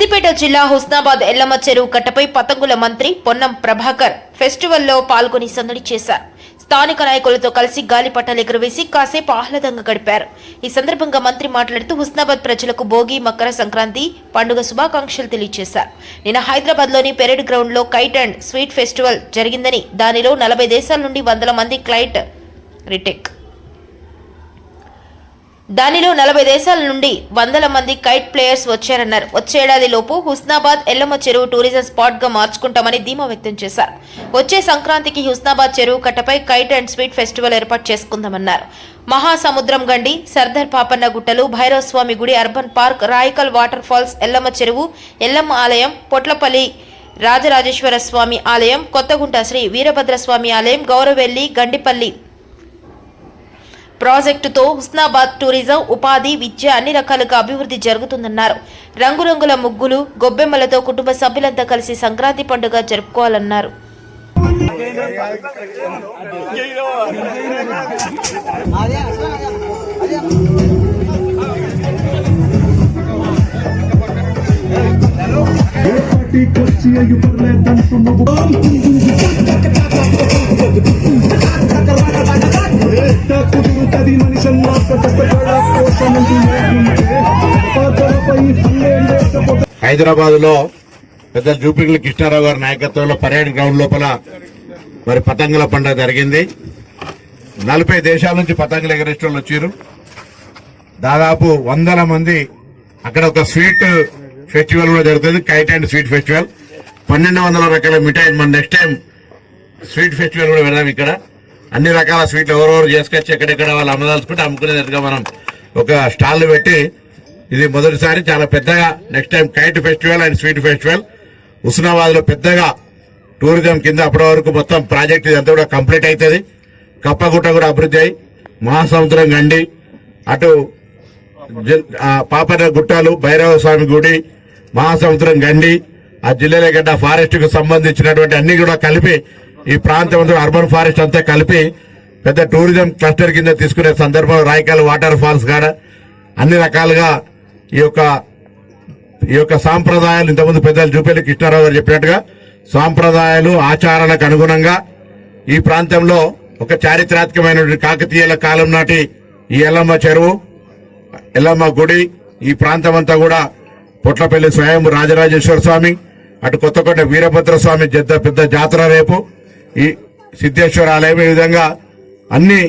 సిద్దిపేట జిల్లా హుస్నాబాద్ ఎల్లమ్మ చెరువు కట్టపై పతంగుల మంత్రి పొన్నం ప్రభాకర్ ఫెస్టివల్లో పాల్గొని సందడి చేశారు. స్థానిక నాయకులతో కలిసి గాలిపటాలు ఎగురవేసి కాసేపు ఆహ్లాదంగా గడిపారు. ఈ సందర్భంగా మంత్రి మాట్లాడుతూ హుస్నాబాద్ ప్రజలకు భోగి, మకర సంక్రాంతి పండుగ శుభాకాంక్షలు తెలియజేశారు. నిన్న హైదరాబాద్లోని పెరేడ్ గ్రౌండ్లో కైట్ అండ్ స్వీట్ ఫెస్టివల్ జరిగిందని, దానిలో 40 దేశాల నుండి 100 మంది క్లైట్ రిటెక్ దానిలో 40 దేశాల నుండి 100 మంది కైట్ ప్లేయర్స్ వచ్చారన్నారు. వచ్చే ఏడాది లోపు హుస్నాబాద్ ఎల్లమ్మ చెరువు టూరిజం స్పాట్ గా మార్చుకుంటామని ధీమా వ్యక్తం చేశారు. వచ్చే సంక్రాంతికి హుస్నాబాద్ చెరువు కట్టపై కైట్ అండ్ స్వీట్ ఫెస్టివల్ ఏర్పాటు చేసుకుందామన్నారు. మహాసముద్రం గండి, సర్దార్ పాపన్న గుట్టలు, భైరవ స్వామి గుడి, urban park, Rayakal water falls, Yellamma చెరువు, ఎల్లమ్మ ఆలయం, పొట్లపల్లి రాజరాజేశ్వర స్వామి ఆలయం, కొత్తగుంట శ్రీ వీరభద్రస్వామి ఆలయం, గౌరవెల్లి, గండిపల్లి ప్రాజెక్టుతో హుస్నాబాద్ టూరిజం, ఉపాధి, విద్య అన్ని రకాలుగా అభివృద్ధి జరుగుతుందన్నారు. రంగురంగుల ముగ్గులు, గొబ్బెమ్మలతో కుటుంబ సభ్యులంతా కలిసి సంక్రాంతి పండుగ జరుపుకోవాలన్నారు. హైదరాబాద్ లో పెద్ద జూపిగిలి కృష్ణారావు గారి నాయకత్వంలో పరేడ్ గ్రౌండ్ లోపల మరి పతంగుల పండుగ జరిగింది. 40 దేశాల నుంచి పతంగులు ఎగరేస్టోళ్ళు వచ్చారు. దాదాపు 100 మంది. అక్కడ ఒక స్వీట్ ఫెస్టివల్ కూడా జరుగుతుంది, కైట్ అండ్ స్వీట్ ఫెస్టివల్. 1200 రకాల మిఠాయి. మన నెక్స్ట్ టైం స్వీట్ ఫెస్టివల్ కూడా పెడదాం. ఇక్కడ అన్ని రకాల స్వీట్లు ఎవరెవరు చేసుకొచ్చి ఎక్కడెక్కడ వాళ్ళు అమ్మదాల్చుకుంటే అమ్ముకునేటట్టుగా మనం ఒక స్టాల్ పెట్టి, ఇది మొదటిసారి చాలా పెద్దగా next time kite festival and sweet festival Husnabad లో పెద్దగా టూరిజం కింద అప్పటి వరకు మొత్తం ప్రాజెక్ట్ ఇదంతా కూడా కంప్లీట్ అవుతుంది. కప్పగుట్ట కూడా అభివృద్ధి అయి, మహాసముద్రం గండి, అటు పాపన్న గుట్టాలు, భైరవ స్వామి గుడి, మహాసముద్రం గండి, ఆ జిల్లాల గడ్డ ఫారెస్ట్ కు సంబంధించినటువంటి అన్ని కూడా కలిపి ఈ ప్రాంతం అంతా అర్బన్ ఫారెస్ట్ అంతా కలిపి పెద్ద టూరిజం క్లస్టర్ కింద తీసుకునే సందర్భంలో రాయకాల వాటర్ ఫాల్స్ కాడ అన్ని రకాలుగా ఈ యొక్క సాంప్రదాయాలు, ఇంతకుముందు పెద్దలు జూపల్లి కృష్ణారావు గారు చెప్పినట్టుగా సాంప్రదాయాలు, ఆచారాలకు అనుగుణంగా ఈ ప్రాంతంలో ఒక చారిత్రాత్మకమైనటువంటి కాకతీయుల కాలం నాటి ఈ ఎల్లమ్మ చెరువు, ఎల్లమ్మ గుడి, ఈ ప్రాంతం అంతా కూడా పొట్లపల్లి స్వయం రాజరాజేశ్వర స్వామి, అటు కొత్తకోట వీరభద్ర స్వామి పెద్ద జాతర రేపు, ఈ సిద్ధేశ్వర ఆలయం, ఈ విధంగా అన్ని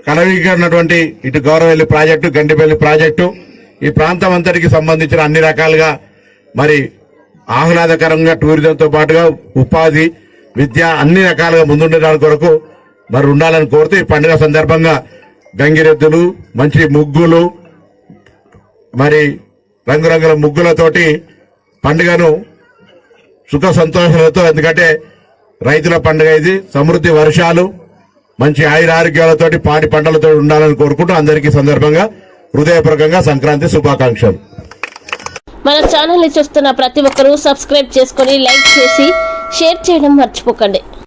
కలవికన్నటువంటి ఇటు గౌరవెల్లి ప్రాజెక్టు, గండిపల్లి ప్రాజెక్టు, ఈ ప్రాంతం అంతటికి సంబంధించిన అన్ని రకాలుగా మరి ఆహ్లాదకరంగా టూరిజంతో పాటుగా ఉపాధి, విద్య అన్ని రకాలుగా ముందుండడానికి కొరకు మరి ఉండాలని కోరుతూ ఈ పండుగ సందర్భంగా గంగిరెద్దులు, మంచి ముగ్గులు, మరి రంగురంగుల ముగ్గులతోటి పండుగను సుఖ సంతోషాలతో, ఎందుకంటే రైతుల పండుగ ఇది, సమృద్ధి వర్షాలు, మంచి ఆయురారోగ్యాలతోటి పాడి పంటలతో ఉండాలని కోరుకుంటూ అందరికీ సందర్భంగా హృదయపూర్వకంగా సంక్రాంతి శుభాకాంక్షలు. మన ఛానల్ ని చూస్తున్న ప్రతి ఒక్కరూ సబ్స్క్రైబ్ చేసుకుని లైక్ చేసి షేర్ చేయడం మర్చిపోకండి.